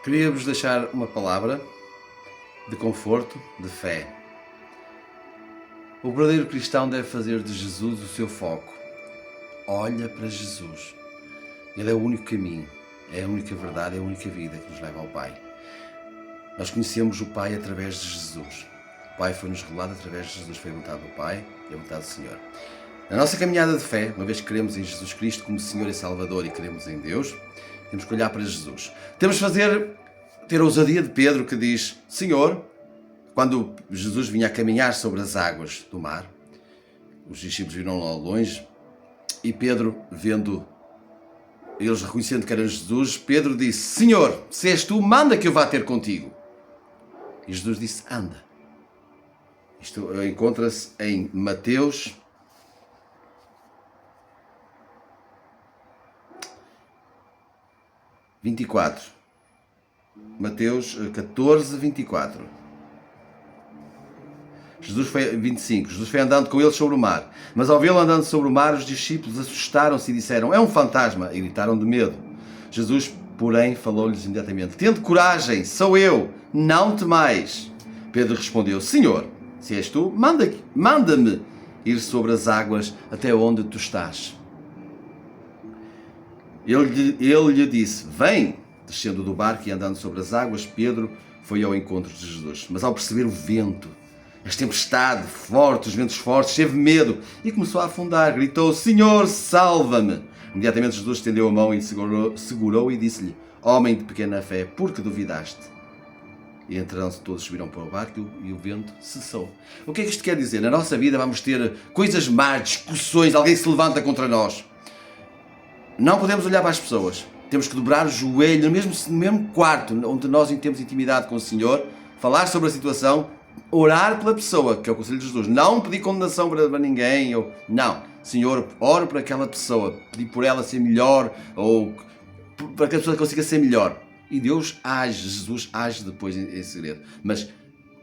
Queria-vos deixar uma palavra de conforto, de fé. O verdadeiro cristão deve fazer de Jesus o seu foco. Olha para Jesus. Ele é o único caminho, é a única verdade, é a única vida que nos leva ao Pai. Nós conhecemos o Pai através de Jesus. O Pai foi-nos revelado através de Jesus, foi a vontade do Pai e a vontade do Senhor. Na nossa caminhada de fé, uma vez que cremos em Jesus Cristo como Senhor e Salvador e cremos em Deus, temos que olhar para Jesus. Temos que ter a ousadia de Pedro que diz: Senhor, quando Jesus vinha a caminhar sobre as águas do mar, os discípulos viram-no ao longe e Pedro, vendo eles reconhecendo que era Jesus, Pedro disse: Senhor, se és tu, manda que eu vá ter contigo. E Jesus disse: anda. Isto encontra-se em Mateus 24. Mateus 14, 24. Jesus foi 25. Jesus foi andando com eles sobre o mar. Mas ao vê-lo andando sobre o mar, os discípulos assustaram-se e disseram: é um fantasma, e gritaram de medo. Jesus, porém, falou-lhes imediatamente: tende coragem, sou eu, não temais. Pedro respondeu: Senhor, se és tu, manda-me ir sobre as águas até onde tu estás. Ele lhe disse: vem. Descendo do barco e andando sobre as águas, Pedro foi ao encontro de Jesus. Mas ao perceber o vento, a tempestade forte, os ventos fortes, teve medo e começou a afundar. Gritou: Senhor, salva-me! Imediatamente Jesus estendeu a mão e segurou e disse-lhe: homem de pequena fé, por que duvidaste? E então todos subiram para o barco e o vento cessou. O que é que isto quer dizer? Na nossa vida vamos ter coisas más, discussões, alguém se levanta contra nós. Não podemos olhar para as pessoas. Temos que dobrar o joelho, no mesmo quarto onde nós temos intimidade com o Senhor, falar sobre a situação, orar pela pessoa, que é o conselho de Jesus. Não pedir condenação para ninguém. Não. Senhor, oro para aquela pessoa, pedir por ela ser melhor, ou para que a pessoa consiga ser melhor. E Deus age, Jesus age depois em segredo. Mas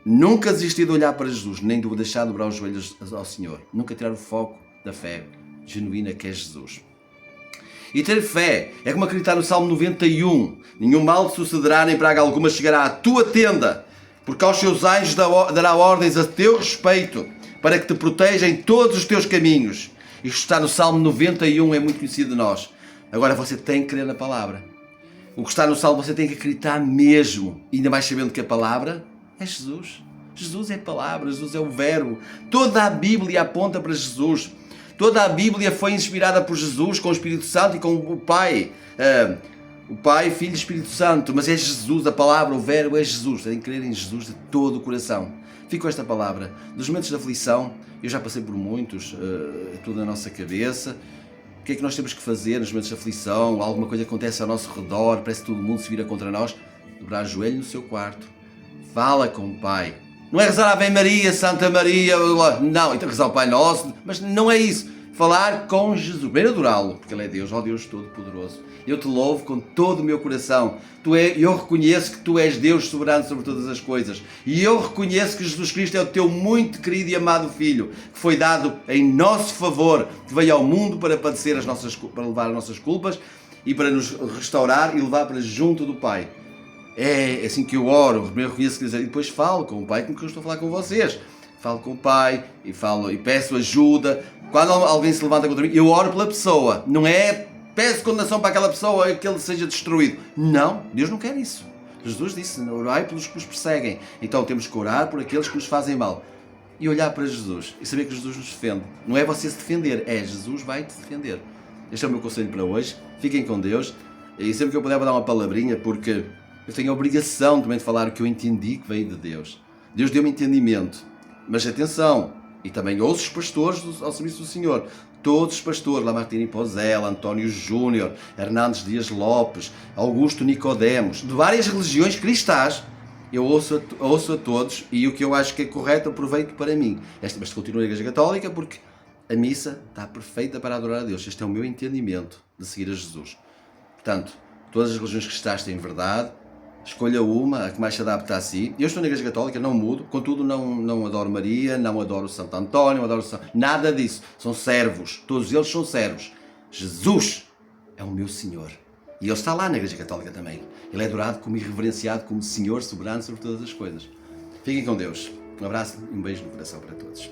nunca desistir de olhar para Jesus, nem de deixar de dobrar os joelhos ao Senhor. Nunca tirar o foco da fé genuína que é Jesus. E ter fé é como acreditar no Salmo 91. Nenhum mal te sucederá, nem praga alguma chegará à tua tenda, porque aos seus anjos dará ordens a teu respeito, para que te protejam em todos os teus caminhos. Isto está no Salmo 91, é muito conhecido de nós. Agora você tem que crer na palavra. O que está no Salmo você tem que acreditar mesmo. E ainda mais sabendo que a palavra é Jesus. Jesus é a palavra, Jesus é o verbo. Toda a Bíblia aponta para Jesus. Toda a Bíblia foi inspirada por Jesus, com o Espírito Santo e com o Pai. O Pai, Filho e Espírito Santo. Mas é Jesus, a palavra, o verbo é Jesus. Tem que crer em Jesus de todo o coração. Fico com esta palavra. Nos momentos de aflição, eu já passei por muitos, é tudo na nossa cabeça. O que é que nós temos que fazer nos momentos de aflição? Alguma coisa acontece ao nosso redor, parece que todo mundo se vira contra nós. Dobrar o joelho no seu quarto. Fala com o Pai. Não é rezar Ave Maria, Santa Maria, não, então rezar o Pai Nosso, mas não é isso. Falar com Jesus, primeiro adorá-lo, porque Ele é Deus, ó Deus Todo-Poderoso. Eu te louvo com todo o meu coração. Eu reconheço que Tu és Deus soberano sobre todas as coisas. E eu reconheço que Jesus Cristo é o Teu muito querido e amado Filho, que foi dado em nosso favor, que veio ao mundo para padecer para levar as nossas culpas e para nos restaurar e levar para junto do Pai. É assim que eu oro, primeiro reconheço e depois falo com o Pai, como que eu estou a falar com vocês. Falo com o Pai e peço ajuda. Quando alguém se levanta contra mim, eu oro pela pessoa. Não é peço condenação para aquela pessoa, que ele seja destruído. Não, Deus não quer isso. Jesus disse: orai pelos que nos perseguem. Então temos que orar por aqueles que nos fazem mal. E olhar para Jesus e saber que Jesus nos defende. Não é você se defender, é Jesus vai te defender. Este é o meu conselho para hoje. Fiquem com Deus. E sempre que eu puder vou dar uma palavrinha, porque eu tenho a obrigação também de falar o que eu entendi que veio de Deus. Deus deu-me entendimento. Mas atenção, e também ouço os pastores ao serviço do Senhor. Todos os pastores, Lamartine Pozella, António Júnior, Hernandes Dias Lopes, Augusto Nicodemos, de várias religiões cristãs, eu ouço a todos e o que eu acho que é correto aproveito para mim. Mas continuo na Igreja Católica porque a missa está perfeita para adorar a Deus. Este é o meu entendimento de seguir a Jesus. Portanto, todas as religiões cristãs têm verdade. Escolha uma, a que mais se adapta a si. Eu estou na Igreja Católica, não mudo, contudo não adoro Maria, não adoro Santo António, nada disso. São servos, todos eles são servos. Jesus é o meu Senhor. E ele está lá na Igreja Católica também. Ele é adorado como e reverenciado como Senhor soberano sobre todas as coisas. Fiquem com Deus. Um abraço e um beijo no coração para todos.